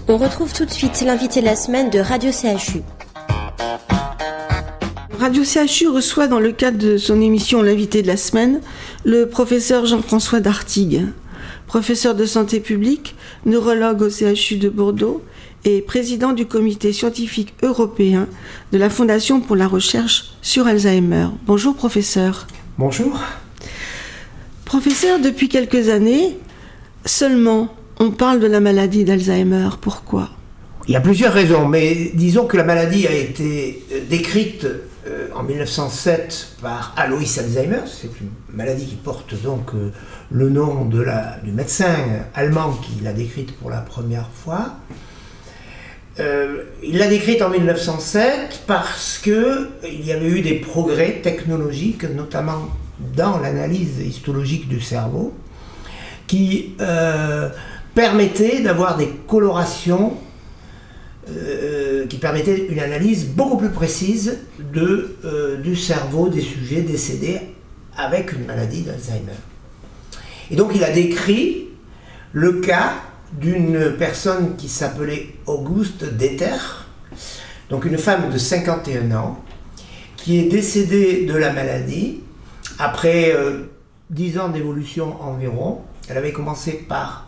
On retrouve tout de suite l'invité de la semaine de Radio CHU. Radio CHU reçoit dans le cadre de son émission L'invité de la semaine le professeur Jean-François Dartigues, professeur de santé publique, neurologue au CHU de Bordeaux et président du comité scientifique européen de la Fondation pour la recherche sur Alzheimer. Bonjour professeur. Bonjour. Professeur, depuis quelques années, seulement on parle de la maladie d'Alzheimer. Pourquoi ? Il y a plusieurs raisons, mais disons que la maladie a été décrite en 1907 par Alois Alzheimer. C'est une maladie qui porte donc le nom du médecin allemand qui l'a décrite pour la première fois. Il l'a décrite en 1907 parce qu'il y avait eu des progrès technologiques, notamment dans l'analyse histologique du cerveau, qui permettaient d'avoir des colorations qui permettaient une analyse beaucoup plus précise du cerveau des sujets décédés avec une maladie d'Alzheimer. Et donc il a décrit le cas d'une personne qui s'appelait Auguste Deter, donc une femme de 51 ans, qui est décédée de la maladie après 10 ans d'évolution environ. Elle avait commencé par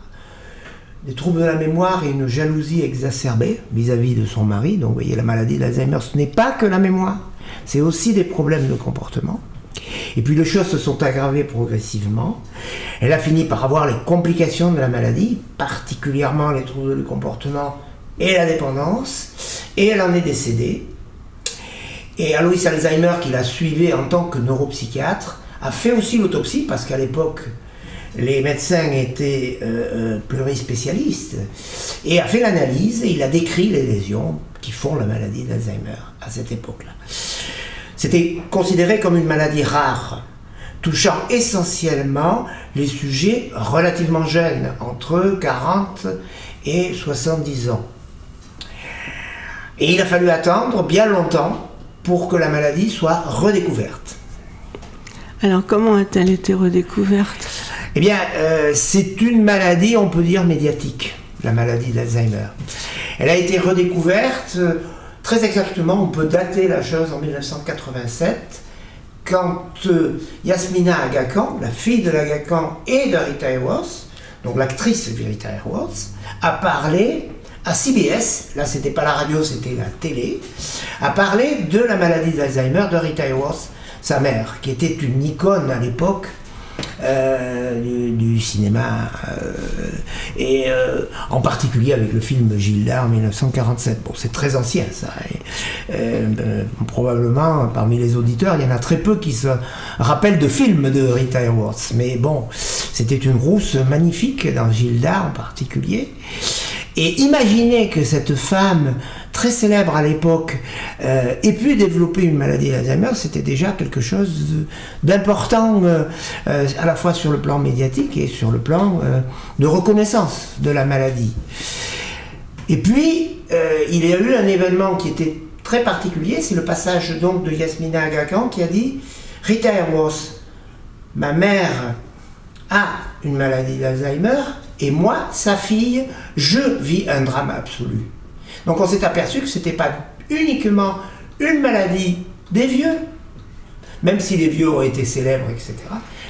des troubles de la mémoire et une jalousie exacerbée vis-à-vis de son mari. Donc vous voyez, la maladie d'Alzheimer, ce n'est pas que la mémoire, c'est aussi des problèmes de comportement. Et puis les choses se sont aggravées progressivement. Elle a fini par avoir les complications de la maladie, particulièrement les troubles du comportement et la dépendance, et elle en est décédée. Et Alois Alzheimer, qui la suivait en tant que neuropsychiatre, a fait aussi l'autopsie, parce qu'à l'époque, les médecins étaient plurispécialistes, et a fait l'analyse, et il a décrit les lésions qui font la maladie d'Alzheimer à cette époque-là. C'était considéré comme une maladie rare, touchant essentiellement les sujets relativement jeunes, entre 40 et 70 ans. Et il a fallu attendre bien longtemps pour que la maladie soit redécouverte. Alors comment a-t-elle été redécouverte ? Eh bien, c'est une maladie, on peut dire, médiatique, la maladie d'Alzheimer. Elle a été redécouverte, très exactement, on peut dater la chose en 1987, quand Yasmina Aga Khan, la fille de Aga Khan et de Rita Hayworth, donc l'actrice Rita Hayworth, a parlé à CBS, là c'était pas la radio, c'était la télé, a parlé de la maladie d'Alzheimer de Rita Hayworth, sa mère, qui était une icône à l'époque du cinéma, et en particulier avec le film Gilda en 1947. Bon, c'est très ancien ça, probablement parmi les auditeurs il y en a très peu qui se rappellent de films de Rita Hayworth, mais bon, c'était une rousse magnifique dans Gilda en particulier. Et imaginez que cette femme, très célèbre à l'époque, ait pu développer une maladie d'Alzheimer, c'était déjà quelque chose d'important, à la fois sur le plan médiatique et sur le plan de reconnaissance de la maladie. Et puis, il y a eu un événement qui était très particulier, c'est le passage donc de Yasmina Aga Khan qui a dit « Rita Hayworth, ma mère a une maladie d'Alzheimer, et moi, sa fille, je vis un drame absolu. » Donc on s'est aperçu que ce n'était pas uniquement une maladie des vieux, même si les vieux ont été célèbres, etc.,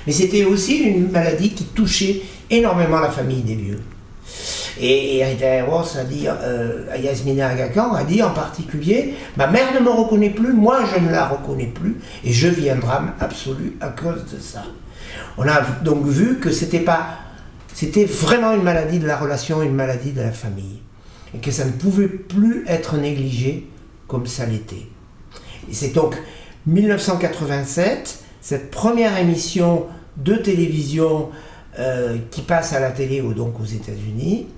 mais c'était aussi une maladie qui touchait énormément la famille des vieux. Et Rita Hayworth a dit, Yasmina Aga Khan a dit en particulier, ma mère ne me reconnaît plus, moi je ne la reconnais plus, et je vis un drame absolu à cause de ça. On a donc vu que c'était vraiment une maladie de la relation, une maladie de la famille. Et que ça ne pouvait plus être négligé comme ça l'était. Et c'est donc 1987, cette première émission de télévision qui passe à la télé donc aux États-Unis.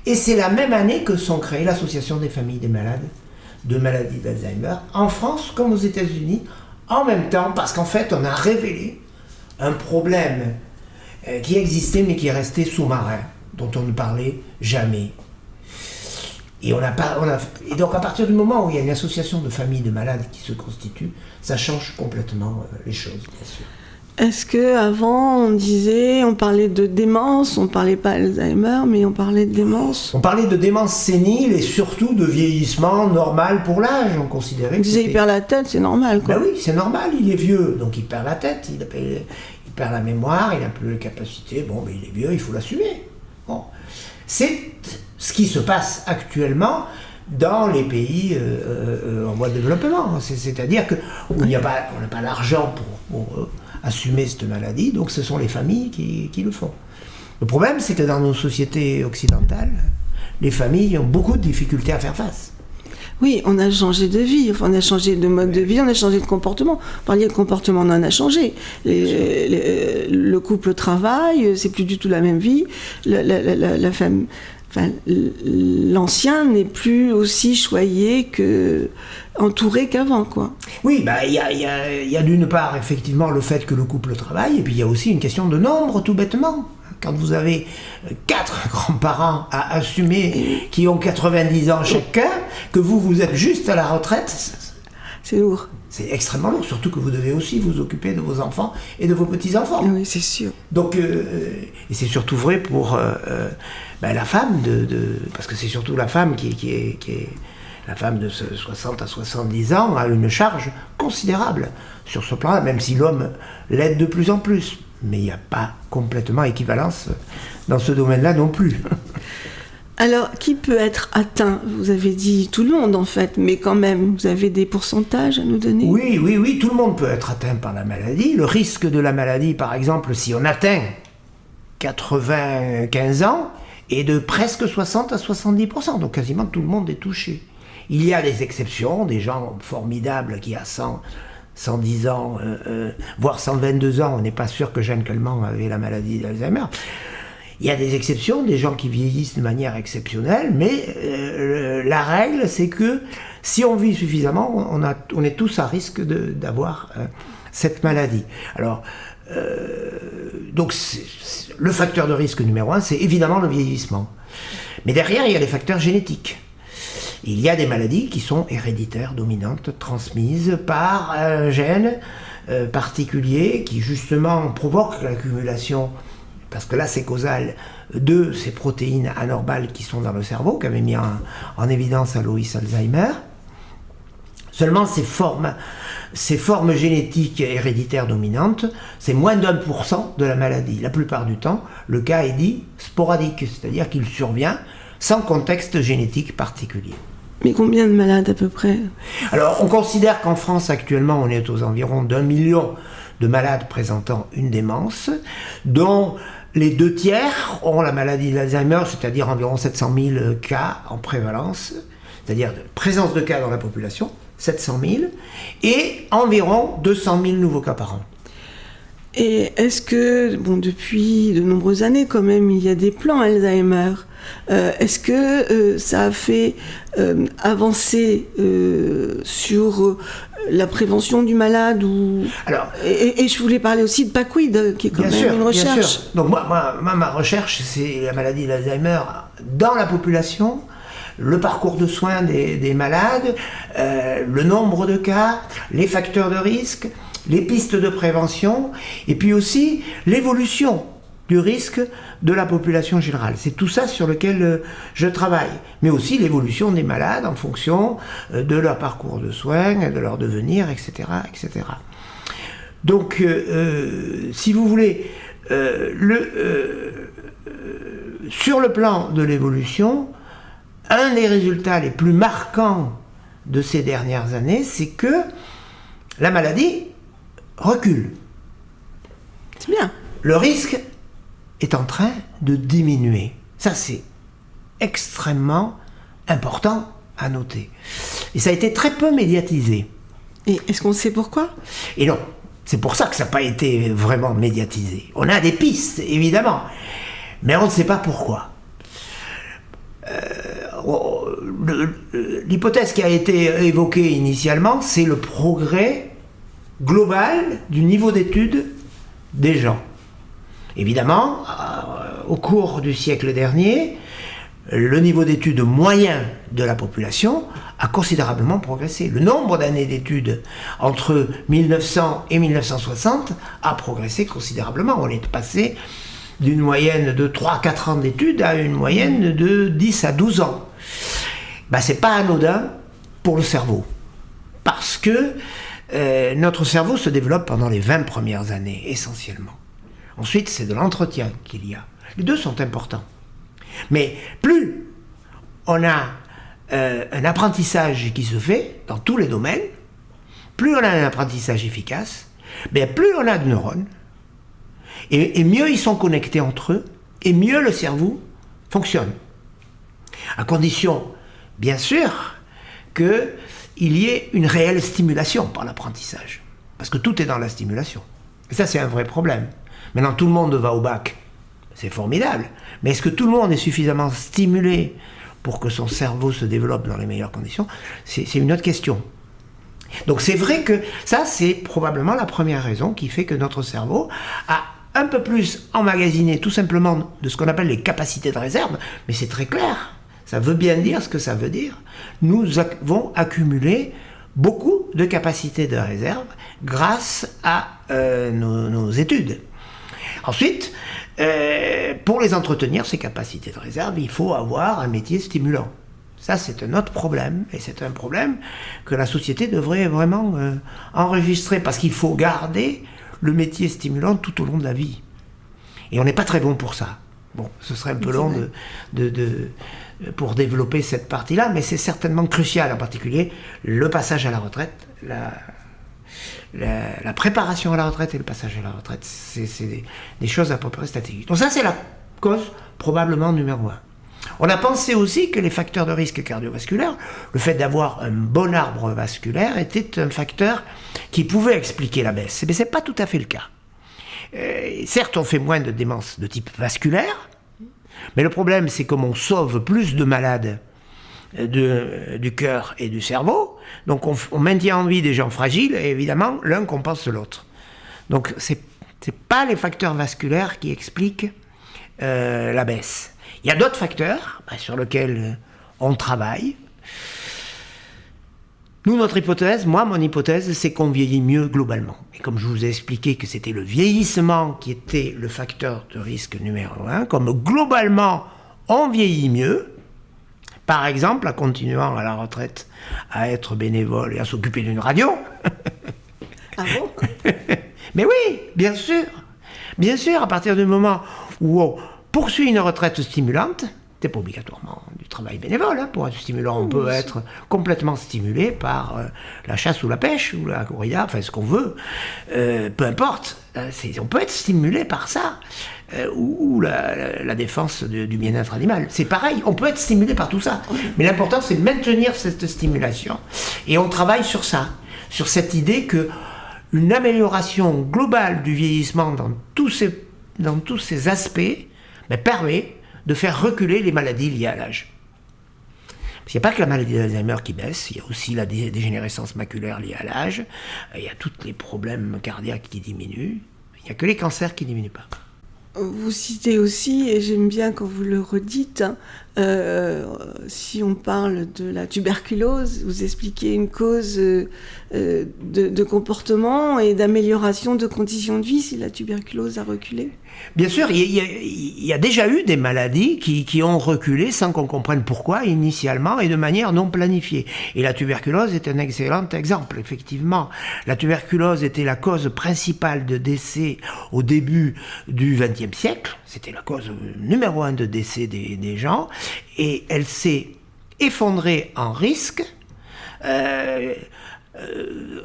Et c'est la même année que sont créées l'Association des familles des malades de maladie d'Alzheimer, en France comme aux États-Unis, en même temps, parce qu'en fait, on a révélé un problème qui existait mais qui est resté sous-marin, dont on ne parlait jamais. Et donc à partir du moment où il y a une association de familles de malades qui se constitue, ça change complètement les choses, bien sûr. Est-ce qu'avant, on parlait de démence, on parlait pas Alzheimer, mais on parlait de démence? On parlait de démence sénile et surtout de vieillissement normal pour l'âge. On considérait On disait il perd la tête, c'est normal, quoi. Ben oui, c'est normal, il est vieux, donc il perd la tête, il perd la mémoire, il n'a plus les capacités, bon, ben il est vieux, il faut l'assumer. Bon. C'est ce qui se passe actuellement dans les pays en voie de développement. C'est-à-dire qu'on n'a pas l'argent pour assumer cette maladie, donc ce sont les familles qui le font. Le problème, c'est que dans nos sociétés occidentales, les familles ont beaucoup de difficultés à faire face. Oui, on a changé de vie, on a changé de mode de vie, on a changé de comportement. Vous parliez de comportement, on en a changé. Le couple travaille, c'est plus du tout la même vie. La femme... Enfin, l'ancien n'est plus aussi choyé entouré qu'avant, quoi. Oui, il y a d'une part effectivement le fait que le couple travaille, et puis il y a aussi une question de nombre, tout bêtement. Quand vous avez 4 grands-parents à assumer qui ont 90 ans chacun, que vous êtes juste à la retraite, c'est lourd. C'est extrêmement lourd, surtout que vous devez aussi vous occuper de vos enfants et de vos petits-enfants. Oui, c'est sûr. Donc, et c'est surtout vrai pour la femme, parce que c'est surtout la femme qui est la femme de 60 à 70 ans a une charge considérable sur ce plan-là, même si l'homme l'aide de plus en plus. Mais il n'y a pas complètement équivalence dans ce domaine-là non plus. Alors, qui peut être atteint? Vous avez dit tout le monde, en fait, mais quand même, vous avez des pourcentages à nous donner? Oui, tout le monde peut être atteint par la maladie. Le risque de la maladie, par exemple, si on atteint 95 ans, est de presque 60 à 70%. Donc quasiment tout le monde est touché. Il y a des exceptions, des gens formidables qui à 110 ans, voire 122 ans, on n'est pas sûr que Jeanne Calment avait la maladie d'Alzheimer. Il y a des exceptions, des gens qui vieillissent de manière exceptionnelle, mais la règle, c'est que si on vit suffisamment, on est tous à risque d'avoir cette maladie. Alors, donc, le facteur de risque numéro 1, c'est évidemment le vieillissement. Mais derrière, il y a les facteurs génétiques. Il y a des maladies qui sont héréditaires, dominantes, transmises par un gène particulier qui, justement, provoque l'accumulation, parce que là c'est causal, de ces protéines anormales qui sont dans le cerveau, qu'avait mis en évidence Alois Alzheimer. Seulement ces formes génétiques héréditaires dominantes, c'est moins d'1% de la maladie. La plupart du temps, le cas est dit sporadique, c'est-à-dire qu'il survient sans contexte génétique particulier. Mais combien de malades à peu près? Alors, on considère qu'en France actuellement, on est aux environs d'1 million de malades présentant une démence, dont les 2/3 ont la maladie d'Alzheimer, c'est-à-dire environ 700 000 cas en prévalence, c'est-à-dire présence de cas dans la population, 700 000, et environ 200 000 nouveaux cas par an. Et est-ce que, depuis de nombreuses années quand même, il y a des plans Alzheimer, est-ce que ça a fait avancer sur la prévention du malade Alors, et je voulais parler aussi de PACWID, qui est quand même une recherche. Bien sûr. Donc moi, ma recherche, c'est la maladie d'Alzheimer dans la population, le parcours de soins des malades, le nombre de cas, les facteurs de risque, les pistes de prévention, et puis aussi l'évolution du risque de la population générale. C'est tout ça sur lequel je travaille, mais aussi l'évolution des malades en fonction de leur parcours de soins, de leur devenir, etc. etc. Donc, si vous voulez, sur le plan de l'évolution, un des résultats les plus marquants de ces dernières années, c'est que la maladie recule. C'est bien. Le risque est en train de diminuer. Ça, c'est extrêmement important à noter. Et ça a été très peu médiatisé. Et est-ce qu'on sait pourquoi? Et non, c'est pour ça que ça n'a pas été vraiment médiatisé. On a des pistes, évidemment, mais on ne sait pas pourquoi. L'hypothèse qui a été évoquée initialement, c'est le progrès global du niveau d'études des gens. Évidemment, au cours du siècle dernier, le niveau d'études moyen de la population a considérablement progressé. Le nombre d'années d'études entre 1900 et 1960 a progressé considérablement. On est passé d'une moyenne de 3-4 ans d'études à une moyenne de 10 à 12 ans. C'est pas anodin pour le cerveau. Parce que notre cerveau se développe pendant les 20 premières années, essentiellement. Ensuite, c'est de l'entretien qu'il y a. Les deux sont importants. Mais plus on a un apprentissage qui se fait dans tous les domaines, plus on a un apprentissage efficace, plus on a de neurones, et mieux ils sont connectés entre eux, et mieux le cerveau fonctionne. À condition, bien sûr, qu'il y ait une réelle stimulation par l'apprentissage. Parce que tout est dans la stimulation. Et ça, c'est un vrai problème. Maintenant, tout le monde va au bac. C'est formidable. Mais est-ce que tout le monde est suffisamment stimulé pour que son cerveau se développe dans les meilleures conditions ? C'est une autre question. Donc c'est vrai que ça, c'est probablement la première raison qui fait que notre cerveau a un peu plus emmagasiné tout simplement de ce qu'on appelle les capacités de réserve. Mais c'est très clair. Ça veut bien dire ce que ça veut dire. Nous avons accumulé beaucoup de capacités de réserve grâce à nos études. Ensuite, pour les entretenir, ces capacités de réserve, il faut avoir un métier stimulant. Ça, c'est un autre problème, et c'est un problème que la société devrait vraiment enregistrer, parce qu'il faut garder le métier stimulant tout au long de la vie. Et on n'est pas très bon pour ça. Bon, ce serait un peu long pour développer cette partie-là, mais c'est certainement crucial, en particulier le passage à la retraite, la préparation à la retraite et le passage à la retraite, c'est des choses à peu près stratégiques. Donc ça, c'est la cause probablement numéro 1. On a pensé aussi que les facteurs de risque cardiovasculaire, le fait d'avoir un bon arbre vasculaire, était un facteur qui pouvait expliquer la baisse. Mais ce n'est pas tout à fait le cas. Certes, on fait moins de démence de type vasculaire, mais le problème, c'est comme on sauve plus de malades du cœur et du cerveau, donc on maintient en vie des gens fragiles, et évidemment, l'un compense l'autre. Donc, c'est pas les facteurs vasculaires qui expliquent la baisse. Il y a d'autres facteurs sur lesquels on travaille. Nous, notre hypothèse, mon hypothèse, c'est qu'on vieillit mieux globalement. Et comme je vous ai expliqué que c'était le vieillissement qui était le facteur de risque numéro 1, comme globalement on vieillit mieux, par exemple, en continuant à la retraite à être bénévole et à s'occuper d'une radio. Ah bon ? Mais oui, bien sûr. Bien sûr, à partir du moment où on poursuit une retraite stimulante, c'est pas obligatoirement du travail bénévole. Pour être stimulant, on peut être complètement stimulé par la chasse ou la pêche, ou la corrida, enfin ce qu'on veut. Peu importe. On peut être stimulé par ça. Ou la défense du bien-être animal. C'est pareil, on peut être stimulé par tout ça. Mais l'important, c'est de maintenir cette stimulation. Et on travaille sur ça, sur cette idée qu'une amélioration globale du vieillissement dans tous ces aspects permet de faire reculer les maladies liées à l'âge. Parce qu'il n'y a pas que la maladie d'Alzheimer qui baisse, il y a aussi la dégénérescence maculaire liée à l'âge, il y a tous les problèmes cardiaques qui diminuent, il n'y a que les cancers qui ne diminuent pas. Vous citez aussi, et j'aime bien quand vous le redites, si on parle de la tuberculose, vous expliquez une cause de comportement et d'amélioration de conditions de vie si la tuberculose a reculé. Bien sûr, il y a déjà eu des maladies qui ont reculé sans qu'on comprenne pourquoi initialement et de manière non planifiée. Et la tuberculose est un excellent exemple, effectivement. La tuberculose était la cause principale de décès au début du XXe siècle. C'était la cause numéro 1 de décès des gens. Et elle s'est effondrée en risque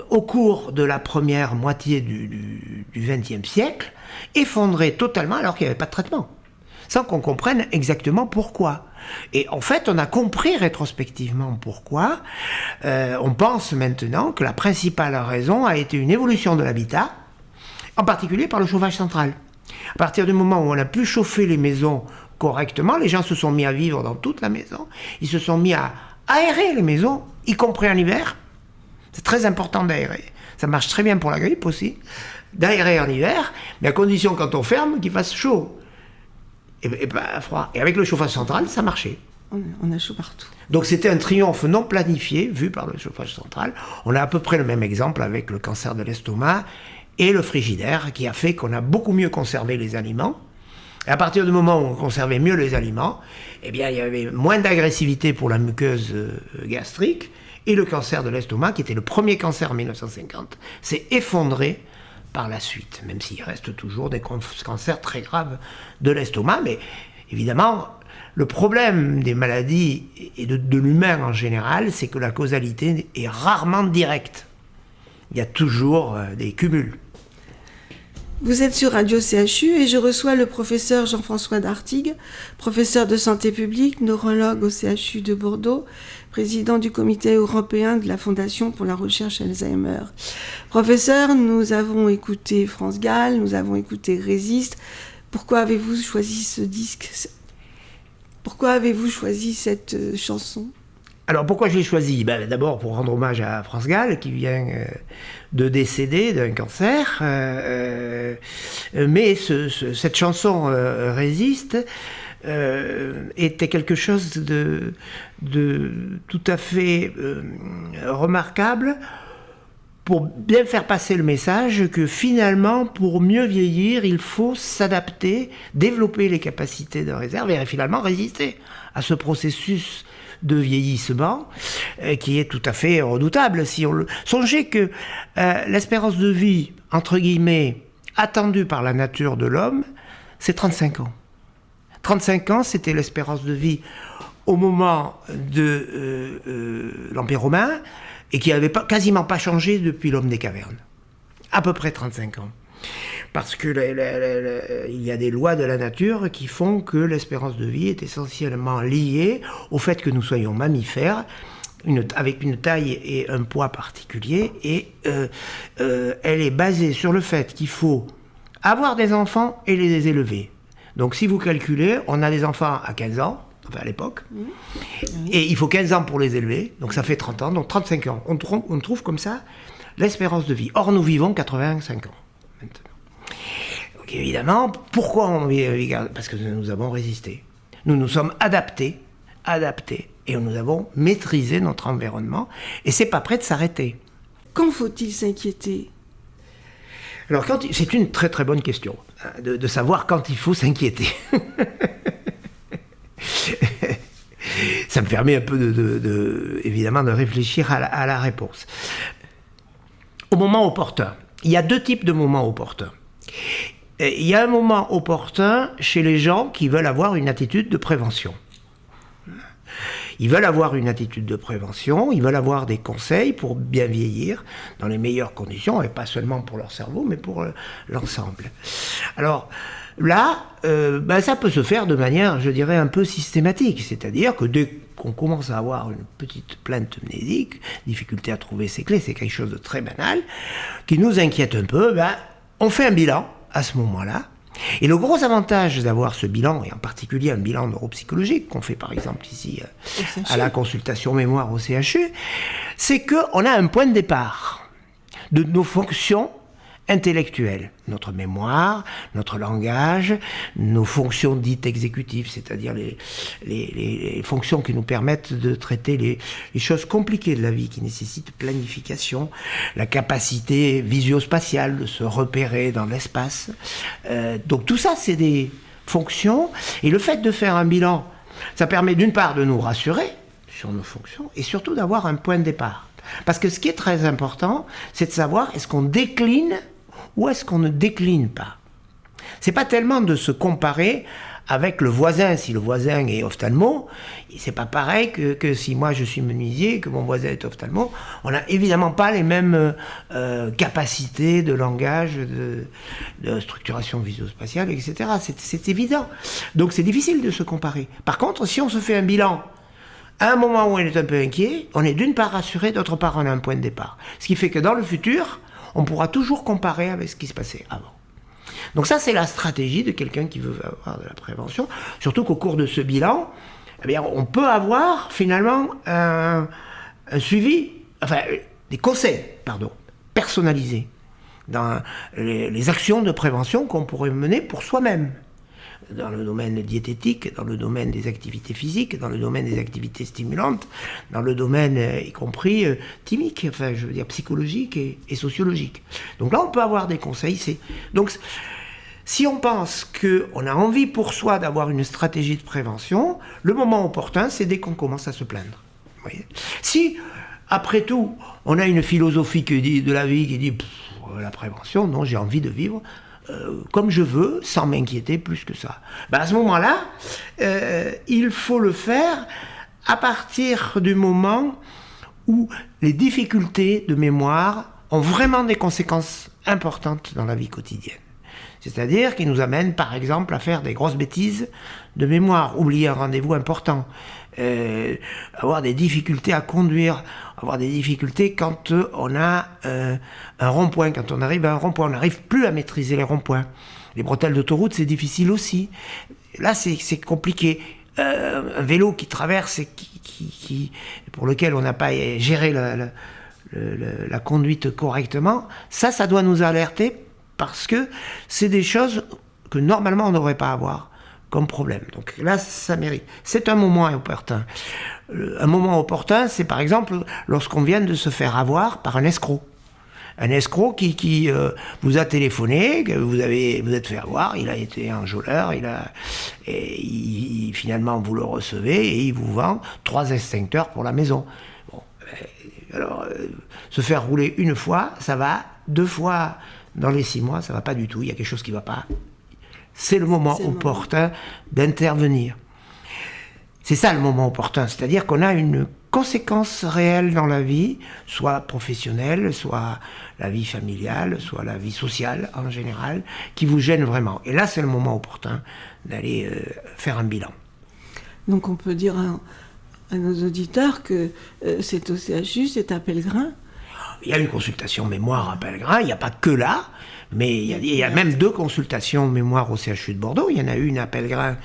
au cours de la première moitié du XXe siècle, effondrée totalement alors qu'il n'y avait pas de traitement, sans qu'on comprenne exactement pourquoi. Et en fait, on a compris rétrospectivement pourquoi. On pense maintenant que la principale raison a été une évolution de l'habitat, en particulier par le chauffage central. À partir du moment où on a pu chauffer les maisons correctement, les gens se sont mis à vivre dans toute la maison, ils se sont mis à aérer les maisons, y compris en hiver. C'est très important d'aérer. Ça marche très bien pour la grippe aussi, d'aérer en hiver, mais à condition quand on ferme qu'il fasse chaud et pas froid. Et avec le chauffage central, ça marchait. on a chaud partout. Donc c'était un triomphe non planifié, vu par le chauffage central. On a à peu près le même exemple avec le cancer de l'estomac et le frigidaire, qui a fait qu'on a beaucoup mieux conservé les aliments. Et à partir du moment où on conservait mieux les aliments, eh bien, il y avait moins d'agressivité pour la muqueuse gastrique, et le cancer de l'estomac, qui était le premier cancer en 1950, s'est effondré par la suite, même s'il reste toujours des cancers très graves de l'estomac. Mais évidemment, le problème des maladies et de l'humain en général, c'est que la causalité est rarement directe. Il y a toujours des cumuls. Vous êtes sur Radio CHU et je reçois le professeur Jean-François Dartigues, professeur de santé publique, neurologue au CHU de Bordeaux, président du comité européen de la Fondation pour la recherche Alzheimer. Professeur, nous avons écouté France Gall, nous avons écouté Résiste. Pourquoi avez-vous choisi ce disque ? Pourquoi avez-vous choisi cette chanson ? Alors pourquoi je l'ai choisi ? D'abord pour rendre hommage à France Gall qui vient de décéder d'un cancer. Mais cette chanson Résiste était quelque chose de tout à fait remarquable pour bien faire passer le message que finalement, pour mieux vieillir, il faut s'adapter, développer les capacités de réserve et finalement résister à ce processus de vieillissement qui est tout à fait redoutable. Songez que l'espérance de vie, entre guillemets, attendue par la nature de l'homme, c'est 35 ans. 35 ans, c'était l'espérance de vie au moment de l'Empire romain, et qui n'avait quasiment pas changé depuis l'homme des cavernes. À peu près 35 ans. Parce que il y a des lois de la nature qui font que l'espérance de vie est essentiellement liée au fait que nous soyons mammifères, avec une taille et un poids particuliers, et elle est basée sur le fait qu'il faut avoir des enfants et les élever. Donc si vous calculez, on a des enfants à 15 ans, enfin à l'époque, et il faut 15 ans pour les élever, donc ça fait 30 ans, donc 35 ans. On trouve comme ça l'espérance de vie. Or, nous vivons 85 ans, maintenant. Donc évidemment, pourquoi on vit ? Parce que nous avons résisté. Nous nous sommes adaptés, et nous avons maîtrisé notre environnement, et c'est pas prêt de s'arrêter. Quand faut-il s'inquiéter ? Alors, c'est une très très bonne question, de savoir quand il faut s'inquiéter. Ça me permet un peu évidemment de réfléchir à la réponse. Au moment opportun, il y a deux types de moments opportuns. Il y a un moment opportun chez les gens qui veulent avoir une attitude de prévention. Ils veulent avoir une attitude de prévention, ils veulent avoir des conseils pour bien vieillir dans les meilleures conditions, et pas seulement pour leur cerveau, mais pour l'ensemble. Alors là, ça peut se faire de manière, je dirais, un peu systématique, c'est-à-dire que dès qu'on commence à avoir une petite plainte mnésique, difficulté à trouver ses clés, c'est quelque chose de très banal, qui nous inquiète un peu, on fait un bilan à ce moment-là. Et le gros avantage d'avoir ce bilan, et en particulier un bilan neuropsychologique, qu'on fait par exemple ici à la consultation mémoire au CHU, c'est qu'on a un point de départ de nos fonctions intellectuelles. Notre mémoire, notre langage, nos fonctions dites exécutives, c'est-à-dire les fonctions qui nous permettent de traiter les choses compliquées de la vie, qui nécessitent planification, la capacité visio-spatiale de se repérer dans l'espace. Donc tout ça, c'est des fonctions, et le fait de faire un bilan, ça permet d'une part de nous rassurer sur nos fonctions, et surtout d'avoir un point de départ. Parce que ce qui est très important, c'est de savoir est-ce qu'on décline ou est-ce qu'on ne décline pas. C'est pas tellement de se comparer avec le voisin. Si le voisin est ophtalmo, c'est pas pareil que si moi je suis menuisier et que mon voisin est ophtalmo. On n'a évidemment pas les mêmes capacités de langage, de structuration visuospatiale, etc. C'est évident. Donc c'est difficile de se comparer. Par contre, si on se fait un bilan à un moment où on est un peu inquiet, on est d'une part rassuré, d'autre part on a un point de départ. Ce qui fait que dans le futur, on pourra toujours comparer avec ce qui se passait avant. Donc ça, c'est la stratégie de quelqu'un qui veut avoir de la prévention. Surtout qu'au cours de ce bilan, on peut avoir finalement un suivi, des conseils, personnalisés dans les actions de prévention qu'on pourrait mener pour soi-même. dans le domaine diététique, dans le domaine des activités physiques, dans le domaine des activités stimulantes, dans le domaine y compris thymique, enfin je veux dire psychologique et sociologique. Donc là on peut avoir des conseils. Donc si on pense qu'on a envie pour soi d'avoir une stratégie de prévention, le moment opportun c'est dès qu'on commence à se plaindre. Vous voyez ? Si après tout on a une philosophie de la vie qui dit la prévention, non, j'ai envie de vivre comme je veux, sans m'inquiéter plus que ça. À ce moment-là, il faut le faire à partir du moment où les difficultés de mémoire ont vraiment des conséquences importantes dans la vie quotidienne. C'est-à-dire qu'ils nous amènent, par exemple, à faire des grosses bêtises de mémoire, oublier un rendez-vous important, avoir des difficultés à conduire, avoir des difficultés quand on a un rond-point, quand on arrive à un rond-point, on n'arrive plus à maîtriser les ronds-points. Les bretelles d'autoroute, c'est difficile aussi. Là, c'est compliqué. Un vélo qui traverse et pour lequel on n'a pas géré la conduite correctement, ça doit nous alerter parce que c'est des choses que normalement on ne devrait pas avoir comme problème. Donc là, ça mérite. C'est un moment opportun. Un moment opportun, c'est par exemple lorsqu'on vient de se faire avoir par un escroc. Un escroc qui vous a téléphoné, que vous êtes fait avoir, il a été enjôleur, finalement vous le recevez et il vous vend 3 extincteurs pour la maison. Bon, alors, se faire rouler une fois, ça va, 2 fois dans les 6 mois, ça va pas du tout, il y a quelque chose qui va pas. C'est le moment opportun d'intervenir. C'est ça le moment opportun, c'est-à-dire qu'on a une conséquence réelle dans la vie, soit professionnelle, soit la vie familiale, soit la vie sociale en général, qui vous gêne vraiment. Et là, c'est le moment opportun d'aller faire un bilan. Donc on peut dire à nos auditeurs que c'est au CHU, c'est à Pellegrin. Il y a une consultation mémoire à Pellegrin, il n'y a pas que là, mais il y a même 2 consultations mémoire au CHU de Bordeaux. Il y en a une à Pellegrin,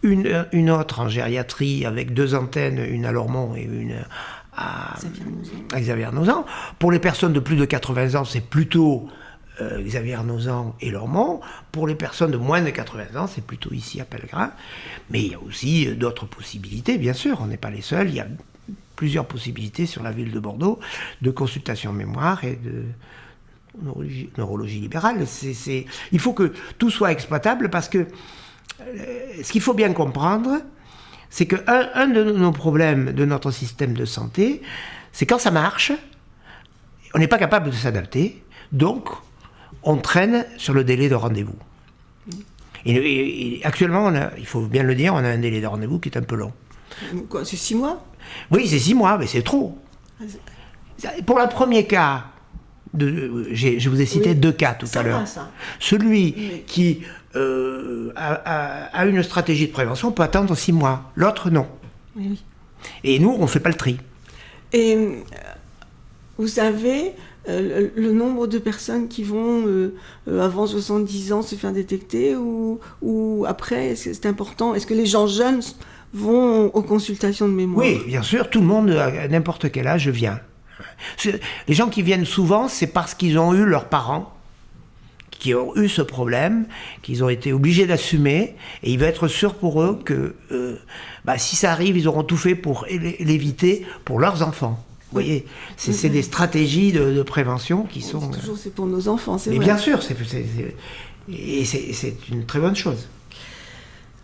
une autre en gériatrie avec 2 antennes, une à Lormont et une à Xavier-Arnozan. Pour les personnes de plus de 80 ans, c'est plutôt Xavier-Arnozan et Lormont. Pour les personnes de moins de 80 ans, c'est plutôt ici à Pellegrin. Mais il y a aussi d'autres possibilités, bien sûr, on n'est pas les seuls. Il y a plusieurs possibilités sur la ville de Bordeaux de consultation mémoire et de neurologie libérale. Il faut que tout soit exploitable parce que ce qu'il faut bien comprendre, c'est qu'un de nos problèmes de notre système de santé, c'est quand ça marche, on n'est pas capable de s'adapter, donc on traîne sur le délai de rendez-vous. Et actuellement, il faut bien le dire, on a un délai de rendez-vous qui est un peu long. Quoi, c'est 6 mois ? Oui, c'est 6 mois, mais c'est trop. Pour le premier cas, je vous ai cité 2 cas tout à l'heure. Celui qui a une stratégie de prévention peut attendre 6 mois, l'autre non. Oui. Et nous, on ne fait pas le tri. Et vous savez le nombre de personnes qui vont avant 70 ans se faire détecter ou après, c'est important. Est-ce que les gens jeunes vont aux consultations de mémoire ? Oui, bien sûr, tout le monde, à n'importe quel âge, vient. Les gens qui viennent souvent, c'est parce qu'ils ont eu leurs parents qui ont eu ce problème, qu'ils ont été obligés d'assumer, et il va être sûr pour eux que si ça arrive, ils auront tout fait pour l'éviter pour leurs enfants. Vous voyez, c'est des stratégies de prévention qui sont... C'est pour nos enfants, c'est vrai. Mais bien sûr, c'est une très bonne chose.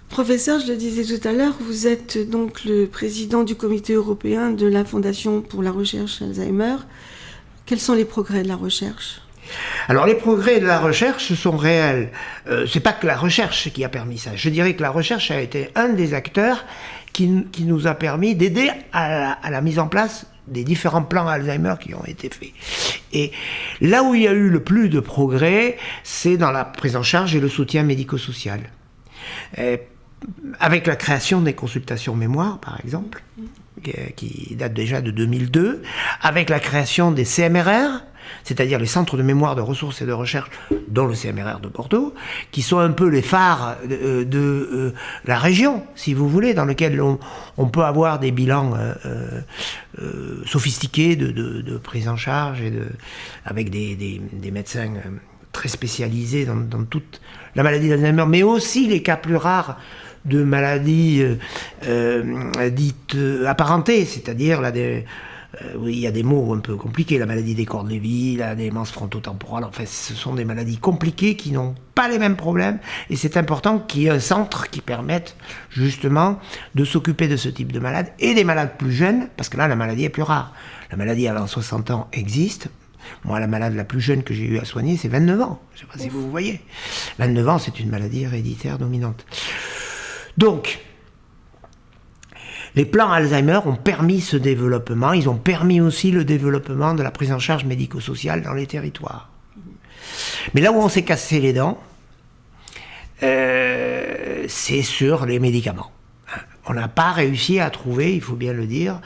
Professeur, je le disais tout à l'heure, vous êtes donc le président du comité européen de la Fondation pour la recherche Alzheimer. Quels sont les progrès de la recherche ? Alors les progrès de la recherche sont réels. C'est pas que la recherche qui a permis ça. Je dirais que la recherche a été un des acteurs qui nous a permis d'aider à la mise en place des différents plans Alzheimer qui ont été faits. Et là où il y a eu le plus de progrès, c'est dans la prise en charge et le soutien médico-social. Avec la création des consultations mémoire, par exemple, qui date déjà de 2002, avec la création des CMRR, c'est-à-dire les centres de mémoire de ressources et de recherche, dont le CMRR de Bordeaux, qui sont un peu les phares de la région, si vous voulez, dans lequel on peut avoir des bilans sophistiqués de prise en charge, avec des médecins très spécialisé dans toute la maladie d'Alzheimer, mais aussi les cas plus rares de maladies dites apparentées, c'est-à-dire oui, il y a des mots un peu compliqués, la maladie des cordes Lévy, la démence frontotemporale, enfin ce sont des maladies compliquées qui n'ont pas les mêmes problèmes, et c'est important qu'il y ait un centre qui permette justement de s'occuper de ce type de malades, et des malades plus jeunes, parce que là la maladie est plus rare. La maladie avant 60 ans existe. Moi, la malade la plus jeune que j'ai eu à soigner, c'est 29 ans. Je ne sais pas si vous voyez. 29 ans, c'est une maladie héréditaire dominante. Donc, les plans Alzheimer ont permis ce développement. Ils ont permis aussi le développement de la prise en charge médico-sociale dans les territoires. Mais là où on s'est cassé les dents, c'est sur les médicaments. On n'a pas réussi à trouver, il faut bien le dire,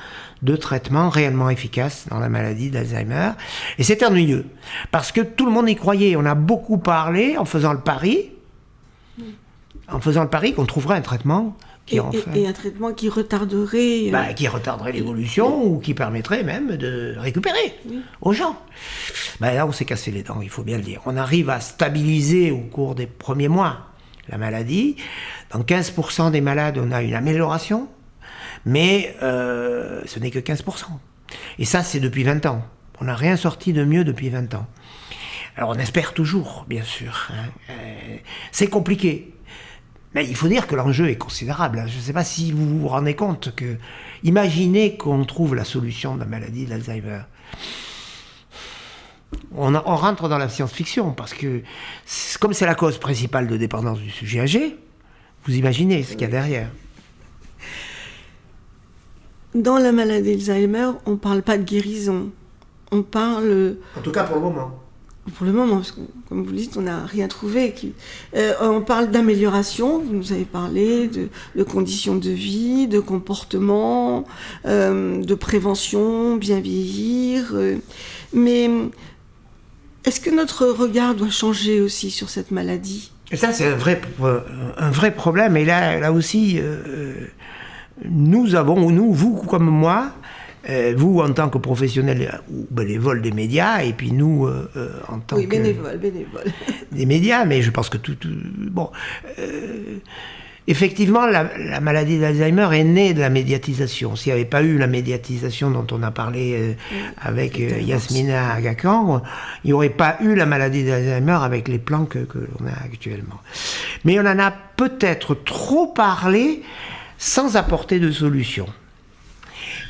de traitement réellement efficace dans la maladie d'Alzheimer. Et c'est ennuyeux, parce que tout le monde y croyait. On a beaucoup parlé en faisant le pari qu'on trouverait un traitement et un traitement qui retarderait... qui retarderait l'évolution, ou qui permettrait même de récupérer aux gens. Là, on s'est cassé les dents, il faut bien le dire. On arrive à stabiliser au cours des premiers mois la maladie. Dans 15% des malades, on a une amélioration, mais ce n'est que 15%. Et ça, c'est depuis 20 ans. On n'a rien sorti de mieux depuis 20 ans. Alors, on espère toujours, bien sûr. C'est compliqué. Mais il faut dire que l'enjeu est considérable. Je ne sais pas si vous vous rendez compte que... Imaginez qu'on trouve la solution de la maladie d'Alzheimer. On rentre dans la science-fiction, parce que comme c'est la cause principale de dépendance du sujet âgé, vous imaginez ce qu'il y a derrière. Dans la maladie d'Alzheimer, on ne parle pas de guérison. On parle... En tout cas pour le moment. Pour le moment, parce que, comme vous le dites, on n'a rien trouvé. On parle d'amélioration, vous nous avez parlé de conditions de vie, de comportement, de prévention, bien vieillir. Mais est-ce que notre regard doit changer aussi sur cette maladie ? Et ça, c'est un vrai problème. Et là aussi, nous avons, vous comme moi, vous en tant que professionnel ou bénévole des médias, et puis nous en tant que... bénévole. Des médias, mais je pense que effectivement, la maladie d'Alzheimer est née de la médiatisation. S'il n'y avait pas eu la médiatisation dont on a parlé avec Yasmina Agacan, il n'y aurait pas eu la maladie d'Alzheimer avec les plans que l'on a actuellement. Mais on en a peut-être trop parlé sans apporter de solution.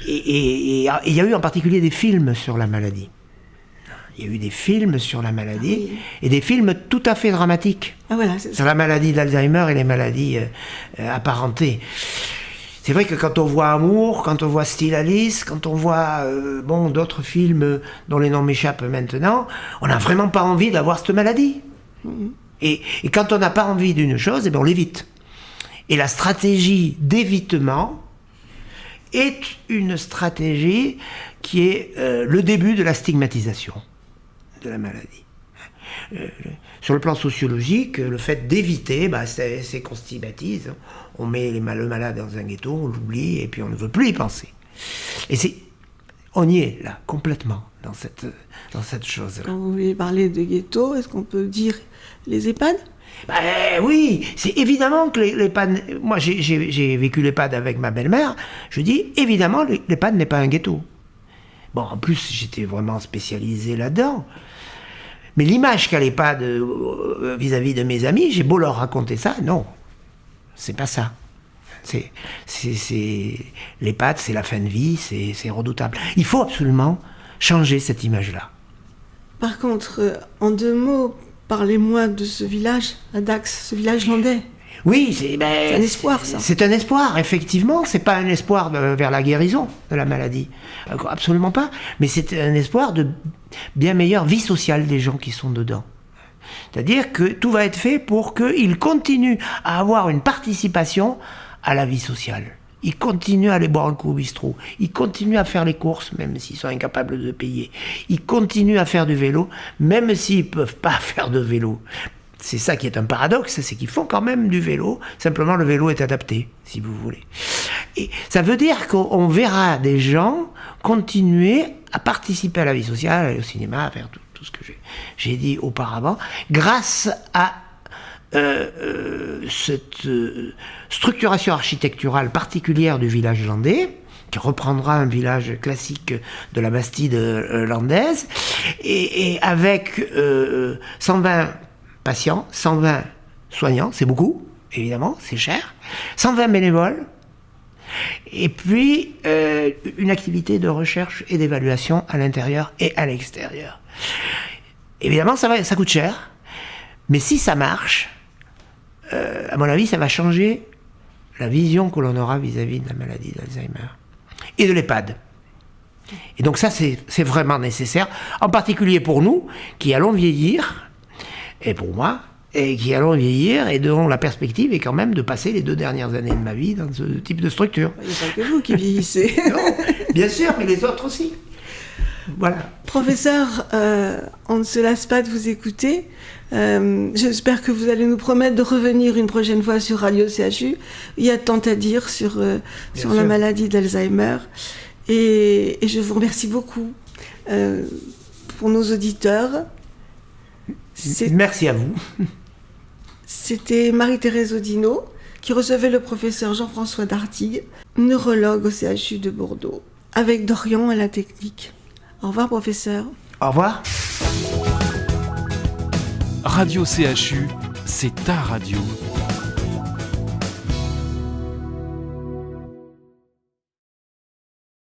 Et il y a eu en particulier des films sur la maladie. Il y a eu des films sur la maladie, et des films tout à fait dramatiques sur la maladie d'Alzheimer et les maladies apparentées. C'est vrai que quand on voit Amour, quand on voit Still Alice, quand on voit d'autres films dont les noms m'échappent maintenant, on n'a vraiment pas envie d'avoir cette maladie. Et quand on n'a pas envie d'une chose, on l'évite. Et la stratégie d'évitement est une stratégie qui est le début de la stigmatisation de la maladie. Sur le plan sociologique, le fait d'éviter, c'est qu'on stigmatise. On met le malade dans un ghetto, on l'oublie, et puis on ne veut plus y penser. Et on y est, là, complètement, dans cette chose-là. Quand vous voulez parler de ghetto, est-ce qu'on peut dire les EHPAD ? Oui, c'est évidemment que l'EHPAD... Moi, j'ai vécu l'EHPAD avec ma belle-mère. Je dis, évidemment, l'EHPAD n'est pas un ghetto. Bon, en plus, j'étais vraiment spécialisé là-dedans. Mais l'image qu'a l'EHPAD vis-à-vis de mes amis, j'ai beau leur raconter ça, non. C'est pas ça. L'EHPAD, c'est la fin de vie, c'est redoutable. Il faut absolument changer cette image-là. Par contre, en 2 mots... Parlez-moi de ce village, à Dax, ce village landais. Oui, c'est un espoir, ça. C'est un espoir, effectivement. C'est pas un espoir vers la guérison de la maladie. Absolument pas. Mais c'est un espoir de bien meilleure vie sociale des gens qui sont dedans. C'est-à-dire que tout va être fait pour qu'ils continuent à avoir une participation à la vie sociale. Ils continuent à aller boire un coup au bistrot. Ils continuent à faire les courses, même s'ils sont incapables de payer. Ils continuent à faire du vélo, même s'ils ne peuvent pas faire de vélo. C'est ça qui est un paradoxe, c'est qu'ils font quand même du vélo. Simplement, le vélo est adapté, si vous voulez. Et ça veut dire qu'on verra des gens continuer à participer à la vie sociale, aller au cinéma, à faire tout tout ce que j'ai dit auparavant, grâce à cette structuration architecturale particulière du village landais, qui reprendra un village classique de la Bastide landaise, et avec 120 patients, 120 soignants, c'est beaucoup, évidemment, c'est cher, 120 bénévoles, et puis une activité de recherche et d'évaluation à l'intérieur et à l'extérieur. Évidemment, ça coûte cher, mais si ça marche, à mon avis, ça va changer la vision que l'on aura vis-à-vis de la maladie d'Alzheimer et de l'EHPAD. Et donc ça, c'est vraiment nécessaire, en particulier pour nous, qui allons vieillir, et pour moi, et qui allons vieillir, et dont la perspective est quand même de passer les 2 dernières années de ma vie dans ce type de structure. Il n'y a pas que vous qui vieillissez. Non, bien sûr, mais les autres aussi. Voilà. Professeur, on ne se lasse pas de vous écouter. J'espère que vous allez nous promettre de revenir une prochaine fois sur Radio CHU. Il y a tant à dire sur la maladie d'Alzheimer. Et je vous remercie beaucoup pour nos auditeurs. Merci à vous. C'était Marie-Thérèse Audineau qui recevait le professeur Jean-François Dartigues, neurologue au CHU de Bordeaux, avec Dorian à la technique. Au revoir, professeur. Au revoir. Radio CHU, c'est ta radio.